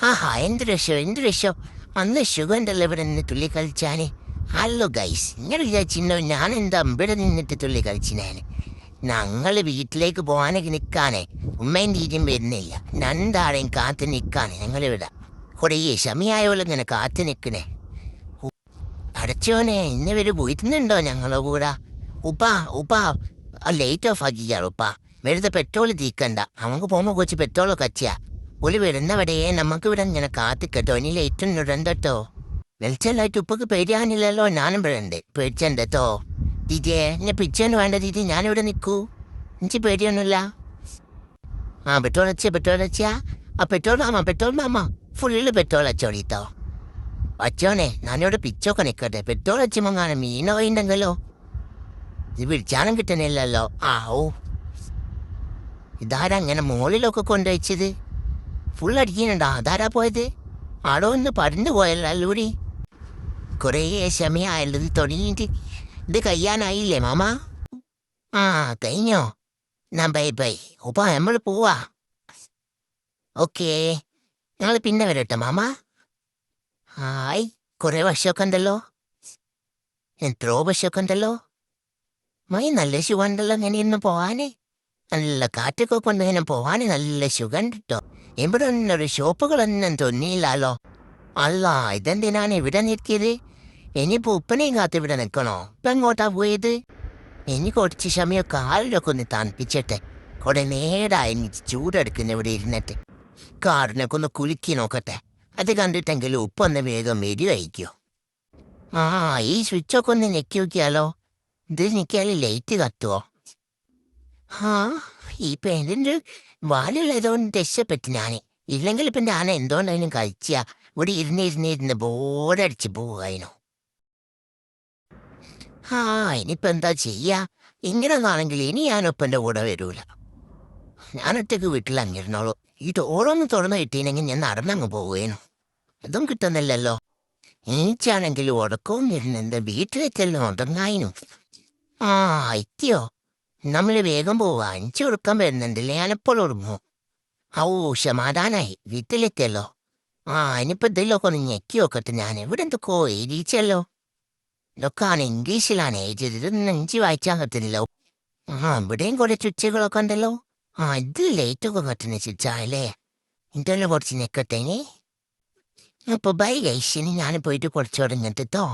ആഹാ എന്ത് രക്ഷോ അന്ന് ഷുഗറിൻ്റെ ഇവിടെ നിന്ന് തുള്ളി കളിച്ചാന്. ഹലോ ഗൈസ്, ഇങ്ങനെ വിചാരിച്ചിരുന്നോ ഞാൻ എന്താ ഇവിടെ നിന്നിട്ട് തുള്ളി കളിച്ചിനാന്. ഞങ്ങൾ വീട്ടിലേക്ക് പോകാനൊക്കെ നിൽക്കാനേ ഉമ്മയും തീരും വരുന്നില്ല. രണ്ടാളെയും കാത്ത് നിൽക്കാനേ ഞങ്ങളിവിടെ കുറേ ക്ഷമയായോളം ഇങ്ങനെ കാത്ത് നിൽക്കണേ. അടച്ചോനെ ഇന്നവര് പോയിട്ടുണ്ടോ ഞങ്ങളെ കൂടെ? ഉപ്പാ ഉപ്പാ ലൈറ്റ് ഓഫ് ആക്കിയാളോ ഉപ്പാ. വെറുതെ പെട്രോൾ തീക്കണ്ട, നമുക്ക് പോകുമ്പോൾ കുറച്ച് പെട്രോളൊക്കെ കച്ചിയാ. ഒരു വരുന്നവിടെ നമുക്ക് ഇവിടെ ഇങ്ങനെ കാത്തിക്കട്ടോ. ഇനി ലൈറ്റും ഇടണ്ടോ. വെളിച്ചല്ലായിട്ട് ഉപ്പക്ക് പേടിയാനില്ലല്ലോ. ഞാനും ഇവിടെ പേടിച്ചോ ദീദിയെ. എന്നെ പിച്ചേന്ന് വേണ്ട ദീദി, ഞാനിവിടെ നിൽക്കൂ. എനിക്ക് പേടിയൊന്നുമില്ല. പെട്രോൾ അടിച്ചാ പെട്രോൾ മാമ ഫുള്ള് പെട്രോൾ അച്ചോടിട്ടോ. അച്ചോനെ ഞാനിവിടെ പിച്ചൊക്കെ നിൽക്കട്ടെ. പെട്രോൾ അച്ചുമങ്ങാണ് മീനോ ഉണ്ടെങ്കിലോ. ഇത് വിളിച്ചാലും കിട്ടണില്ലല്ലോ. ഓ ഇതാരാ അങ്ങനെ മുകളിലൊക്കെ കൊണ്ടുവച്ചത്? ഫുൾ അടിക്കുന്നുണ്ടോ? അതാരാ പോയത്? ആടോ ഒന്ന് പറഞ്ഞു പോയല്ലോ അല്ലൂടി. കുറേ ക്ഷമയായല്ലോ ഇത് തുടങ്ങിയിട്ട്. ഇത് കഴിയാനായില്ലേ മാമ? കഴിഞ്ഞോ? ബൈ. ഉപ്പ നമ്മൾ പോവാ. ഓക്കേ, ഞങ്ങൾ പിന്നെ വരട്ടെ മാമ. ഹായ്, കുറേ വർഷമൊക്കെ ഉണ്ടല്ലോ. എത്രയോ വർഷമൊക്കെ ഉണ്ടല്ലോ. നല്ല സുഖമുണ്ടല്ലോ ഇങ്ങനെ ഇന്ന് പോവാന്. നല്ല കാറ്റൊക്കെ കൊണ്ട് ഇങ്ങനെ പോവാന് നല്ല സുഖം കിട്ടോ. ഇവിടെ ഒന്നൊരു ഷോപ്പുകളൊന്നും തോന്നിയില്ലല്ലോ. അല്ല, ഇതെന്തിനാണ് ഇവിടെ നിൽക്കിയത്? ഇനിയിപ്പോൾ ഉപ്പനെയും കാത്ത് ഇവിടെ നിൽക്കണോ? ഇപ്പം എങ്ങോട്ടാ പോയത്? ഇനി കുറച്ച് സമയം കാലിലൊക്കെ ഒന്ന് തണുപ്പിച്ചിട്ടെ. കുറെ നേരമായി എനിക്ക് ചൂടെടുക്കുന്ന ഇവിടെ ഇരുന്നിട്ട്. കാറിനൊക്കെ ഒന്ന് കുലുക്കി നോക്കട്ടെ. അത് കണ്ടിട്ടെങ്കിലും ഉപ്പൊന്ന് വേഗം കഴിക്കോ. ഈ സ്വിച്ചൊക്കെ ഒന്ന് ഞെക്കി നോക്കിയാലോ. ഇത് ഞെക്കിയാൽ ലൈറ്റ് കത്തുവോ? ഈ പെയിന്റിൻ്റെ വാലുള്ളതുകൊണ്ട് രക്ഷപ്പെട്ടു ഞാൻ. ഇല്ലെങ്കിൽ ഇപ്പം ഞാൻ എന്തുകൊണ്ടായാലും കഴിച്ചാ ഇവിടെ ഇരുന്നിരുന്നിരുന്ന് ബോറടിച്ച് പോവായിരുന്നു. ഇനിയിപ്പോൾ എന്താ ചെയ്യാ? ഇങ്ങനെയൊന്നാണെങ്കിൽ ഇനി ഞാനൊപ്പം കൂടെ വരൂല. ഞാനൊറ്റക്ക് വീട്ടിൽ അങ്ങിരുന്നോളൂ. ഈ ഓരോന്ന് തുറന്നു കിട്ടിയില്ലെങ്കിൽ ഞാൻ നടന്നങ്ങ് പോവേനു. അതും കിട്ടുന്നില്ലല്ലോ. എനിക്കാണെങ്കിൽ ഉടക്കവും വരുന്നുണ്ട്. വീട്ടിലേക്കെല്ലാം ഉടങ്ങായിനും. എത്തിയോ? നമ്മൾ വേഗം പോവാ. എനിക്ക് ഉറക്കം വരുന്നുണ്ടല്ലേ. ഞാനെപ്പോൾ ഉറങ്ങൂ. സമാധാനായി, വീട്ടിലെത്തിയല്ലോ. ഇനിയിപ്പോൾ ഇതിലൊക്കെ ഒന്ന് ഞെക്കി നോക്കട്ടെ. ഞാൻ ഇവിടെ എന്തൊക്കെയോ എഴുതിച്ചല്ലോ. ഇതൊക്കെയാണ് ഇംഗ്ലീഷിലാണ് എഴുതിയത്. ഇതൊന്നും എനിക്ക് വായിച്ചാൽ പറ്റുന്നില്ല. ഇവിടെയും കുറേ ചുച്ചകളൊക്കെ ഉണ്ടല്ലോ. ഇത് ലൈറ്റൊക്കെ കത്തുന്ന ചുച്ചാലേ. ഇതെല്ലാം കുറച്ച് ഞെക്കട്ടെ. അപ്പോൾ ബൈ ഗൈസ്, ഇനി ഞാൻ പോയിട്ട് കുറച്ച് തുടങ്ങിട്ടോ.